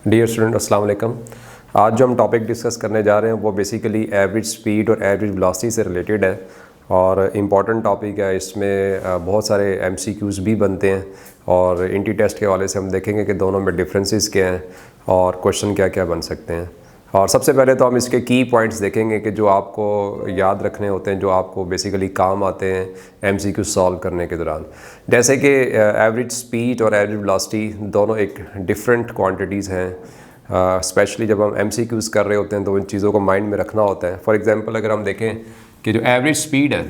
Dear student अस्सलाम वालेकुम। आज जो हम टॉपिक डिस्कस करने जा रहे हैं वो बेसिकली एवरेज स्पीड और एवरेज वेलोसिटी से रिलेटेड है और इम्पॉर्टेंट टॉपिक है। इसमें बहुत सारे एमसीक्यूज़ भी बनते हैं और इंटी टेस्ट के हवाले से हम देखेंगे कि दोनों में डिफरेंसेस क्या हैं और क्वेश्चन क्या क्या बन सकते हैं। और सबसे पहले तो हम इसके की पॉइंट्स देखेंगे कि जो आपको याद रखने होते हैं, जो आपको बेसिकली काम आते हैं एमसीक्यू सॉल्व करने के दौरान। जैसे कि एवरेज स्पीड और एवरेज वेलोसिटी दोनों एक डिफरेंट क्वांटिटीज़ हैं। स्पेशली जब हम एमसीक्यूज़ कर रहे होते हैं तो उन चीज़ों को माइंड में रखना होता है। फॉर एग्जांपल अगर हम देखें कि जो एवरेज स्पीड है,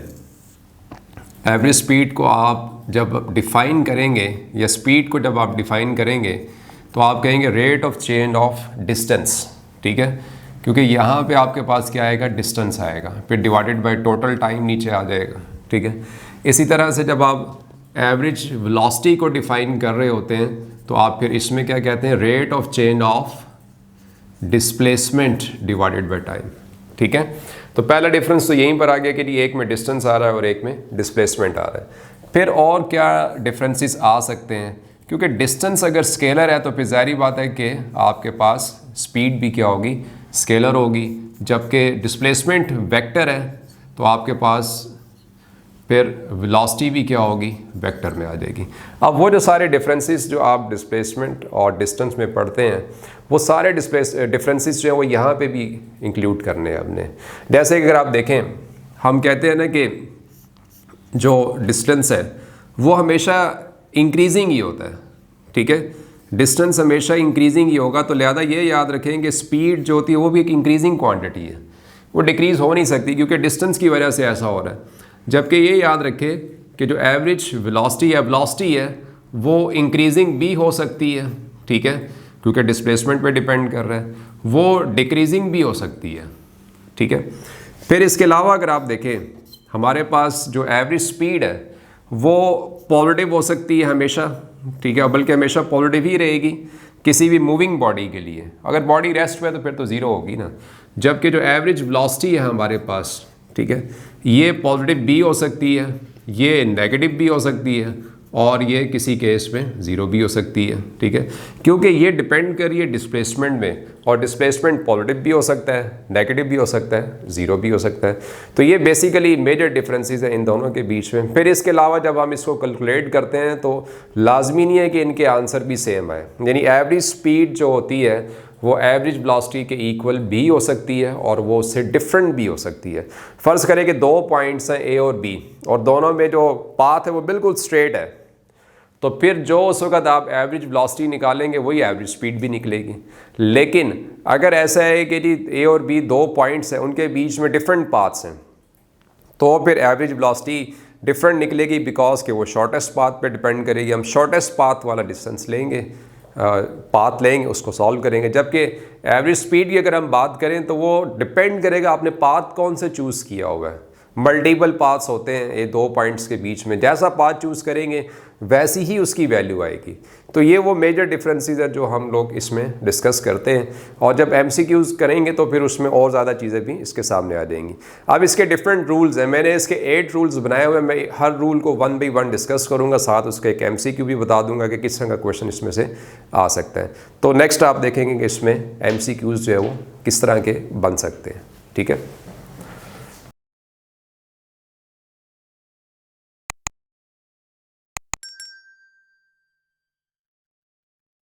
एवरेज स्पीड को आप जब डिफ़ाइन करेंगे या स्पीड को जब आप डिफ़ाइन करेंगे तो आप कहेंगे rate of change of distance, ठीक है, क्योंकि यहाँ पे आपके पास क्या आएगा, डिस्टेंस आएगा, फिर डिवाइडेड बाय टोटल टाइम नीचे आ जाएगा, ठीक है। इसी तरह से जब आप एवरेज वेलोसिटी को डिफ़ाइन कर रहे होते हैं तो आप फिर इसमें क्या कहते हैं, rate of change of displacement divided by time, ठीक है। तो पहला डिफरेंस तो यहीं पर आ गया कि एक में डिस्टेंस आ रहा है और एक में डिस्प्लेसमेंट आ रहा है। फिर और क्या डिफरेंसेस आ सकते हैं, क्योंकि डिस्टेंस अगर स्केलर है तो फिर ज़ाहिर बात है कि आपके पास स्पीड भी क्या होगी, स्केलर होगी, जबकि डिस्प्लेसमेंट वेक्टर है तो आपके पास फिर वेलोसिटी भी क्या होगी, वेक्टर में आ जाएगी। अब वो जो सारे डिफरेंसेस जो आप डिस्प्लेसमेंट और डिस्टेंस में पढ़ते हैं वो सारे डिफरेंसेस जो हैं वो यहाँ पे भी इंक्लूड करने हैं हमने। जैसे अगर आप देखें, हम कहते हैं ना कि जो डिस्टेंस है वो हमेशा इंक्रीजिंग ही होता है, ठीक है, डिस्टेंस हमेशा इंक्रीजिंग ही होगा। तो लिहाजा ये याद रखें कि स्पीड जो होती है वो भी एक इंक्रीजिंग क्वांटिटी है, वो डिक्रीज़ हो नहीं सकती क्योंकि डिस्टेंस की वजह से ऐसा हो रहा है। जबकि ये याद रखें कि जो एवरेज वेलोसिटी या वेलोसिटी है वो इंक्रीजिंग भी हो सकती है, ठीक है, क्योंकि डिस्प्लेसमेंट पे डिपेंड कर रहा है, वो डिक्रीजिंग भी हो सकती है, ठीक है। फिर इसके अलावा अगर आप देखें हमारे पास जो एवरेज स्पीड है वो पॉजिटिव हो सकती है हमेशा, ठीक है, बल्कि हमेशा पॉजिटिव ही रहेगी किसी भी मूविंग बॉडी के लिए। अगर बॉडी रेस्ट पे तो फिर तो ज़ीरो होगी ना। जबकि जो एवरेज वेलोसिटी है हमारे पास, ठीक है, ये पॉजिटिव भी हो सकती है, ये नेगेटिव भी हो सकती है और ये किसी केस में ज़ीरो भी हो सकती है, ठीक है, क्योंकि ये डिपेंड कर रही है डिस्प्लेसमेंट में, और डिस्प्लेसमेंट पॉजिटिव भी हो सकता है, नेगेटिव भी हो सकता है, ज़ीरो भी हो सकता है। तो ये बेसिकली मेजर डिफरेंसेस हैं इन दोनों के बीच में। फिर इसके अलावा जब हम इसको कैलकुलेट करते हैं तो लाजमी नहीं है कि इनके आंसर भी सेम आए, यानी एवरेज स्पीड जो होती है वो एवरेज वेलोसिटी के इक्वल भी हो सकती है और वो उससे डिफरेंट भी हो सकती है। फ़र्ज़ करें कि दो पॉइंट्स हैं ए और बी और दोनों में जो पाथ है वो बिल्कुल स्ट्रेट है, तो फिर जो उस वक्त आप एवरेज वेलोसिटी निकालेंगे वही एवरेज स्पीड भी निकलेगी। लेकिन अगर ऐसा है कि जी ए और बी दो पॉइंट्स हैं, उनके बीच में डिफरेंट पाथ्स हैं, तो फिर एवरेज वेलोसिटी डिफरेंट निकलेगी बिकॉज कि वो शॉर्टेस्ट पाथ पे डिपेंड करेगी। हम शॉर्टेस्ट पाथ वाला डिस्टेंस लेंगे, पाथ लेंगे, उसको सॉल्व करेंगे। जबकि एवरेज स्पीड की अगर हम बात करें तो वो डिपेंड करेगा आपने पाथ कौन से चूज़ किया हुआ है। मल्टीपल पाथ्स होते हैं ये दो पॉइंट्स के बीच में, जैसा पाथ चूज़ करेंगे वैसी ही उसकी वैल्यू आएगी। तो ये वो मेजर डिफरेंसेस है जो हम लोग इसमें डिस्कस करते हैं और जब एमसीक्यूज़ करेंगे तो फिर उसमें और ज़्यादा चीज़ें भी इसके सामने आ जाएंगी। अब इसके डिफरेंट रूल्स हैं, मैंने इसके 8 रूल्स बनाए हुए हैं। मैं हर रूल को 1 बाई 1 डिस्कस करूँगा, साथ उसका एक एमसीक्यू भी बता दूंगा कि किस तरह का क्वेश्चन इसमें से आ सकता है। तो नेक्स्ट आप देखेंगे कि इसमें एमसीक्यूज़ जो है वो किस तरह के बन सकते हैं, ठीक है।